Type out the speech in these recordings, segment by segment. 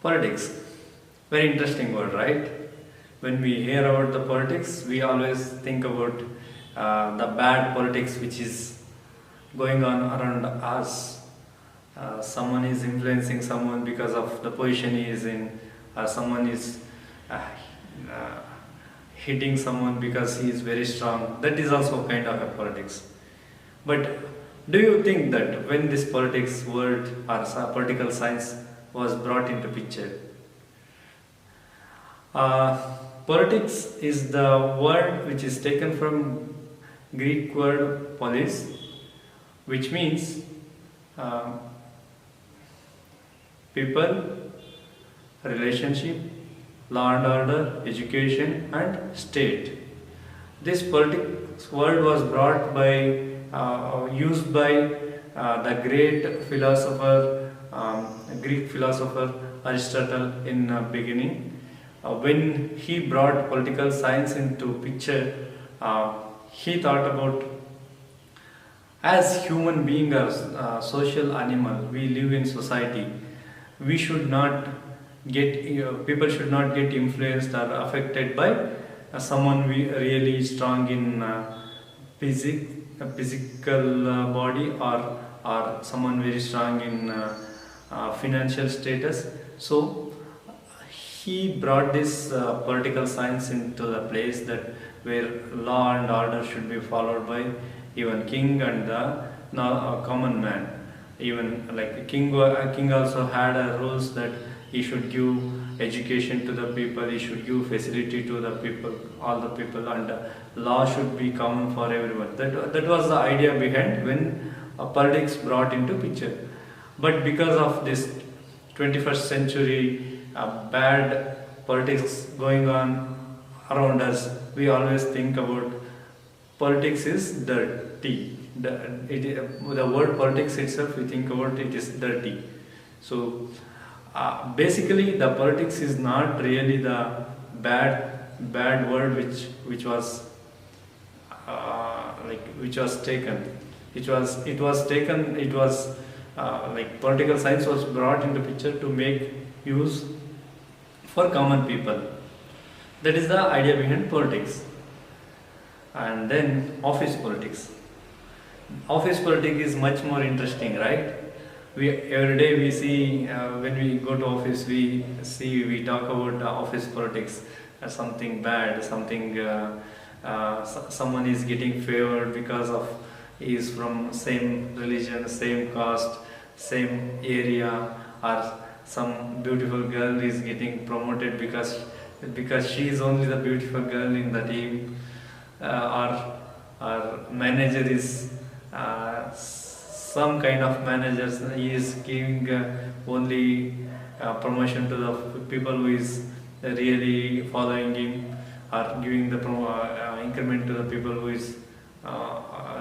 Politics. Very interesting word, right? When we hear about the politics, we always think about the bad politics which is going on around us. Someone is influencing someone because of the position he is in, or someone is uh, uh, hitting someone because he is very strong. That is also kind of a politics. But do you think that when this politics word or political science was brought into picture, politics is the word which is taken from Greek word polis, which means uh, people, relationship, law and order, education, and state. This politics word was brought by, used by the great philosopher, Greek philosopher Aristotle in beginning. When he brought political science into picture, he thought about as human being or social animal, we live in society. We should not get people should not get influenced or affected by someone really strong in physical body, or someone very strong in financial status. So he brought this political science into the place that where law and order should be followed by even king and the common man. Even like king also had rules that he should give education to the people, he should give facility to the people, all the people, and law should be common for everyone. That was the idea behind when politics brought into picture. But because of this 21st century bad politics going on around us, we always think about politics is dirty. The word politics itself, we think about it is dirty. So basically, the politics is not really the bad word which was which was taken. It was taken. It was like political science was brought into picture to make use for common people. That is the idea behind politics. And then office politics. Office politics is much more interesting, right? We every day we see when we go to office, we talk about office politics, something bad, something someone is getting favored because of he is from same religion, same caste, same area, or some beautiful girl is getting promoted because she is only the beautiful girl in the team, or manager is some kind of managers, he is giving only promotion to the people who is really following him, or giving the increment to the people who is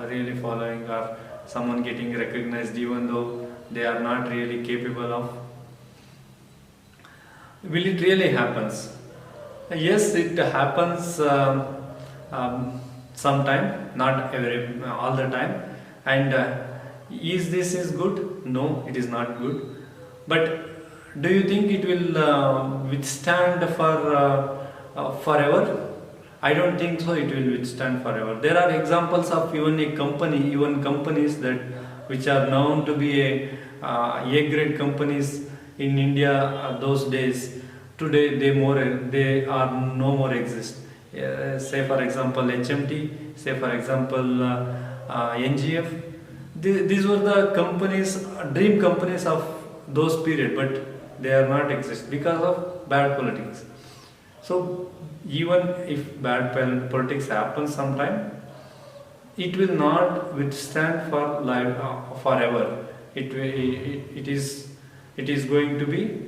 really following, or someone getting recognized even though they are not really capable of. Will it really happens? Yes, it happens sometime, not all the time. And is this is good? No, it is not good. But do you think it will withstand for forever? I don't think so. It will withstand forever. There are examples of even companies that which are known to be A grade companies in India those days. Today they are no more exist. Say for example HMT. Say for example NGF. These were the companies, dream companies of those period, but they are not exist because of bad politics. So even if bad politics happens sometime, it will not withstand for life forever. It is going to be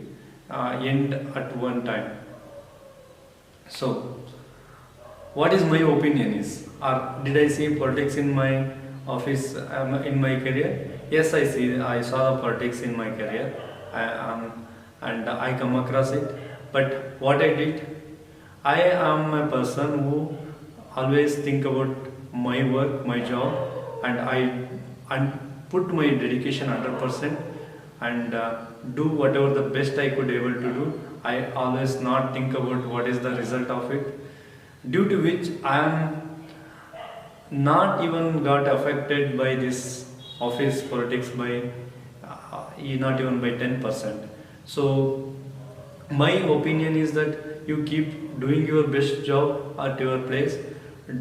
end at one time. So what is my opinion is, or did I see politics in my office, in my career? Yes, I saw the politics in my career, and I come across it. But what I did, I am a person who always think about my work, my job, and I put my dedication 100%. and do whatever the best I could able to do. I always not think about what is the result of it, due to which I am not even got affected by this office politics by not even by 10%. So my opinion is that you keep doing your best job at your place,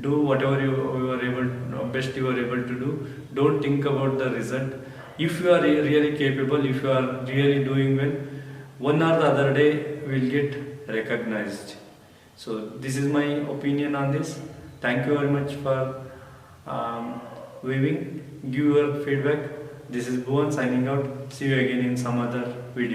do whatever you are able best you are able to do. Don't think about the result. If you are really capable, if you are really doing well, one or the other day will get recognized. So this is my opinion on this. Thank you very much for viewing. Give your feedback. This is Bhuvan signing out. See you again in some other video.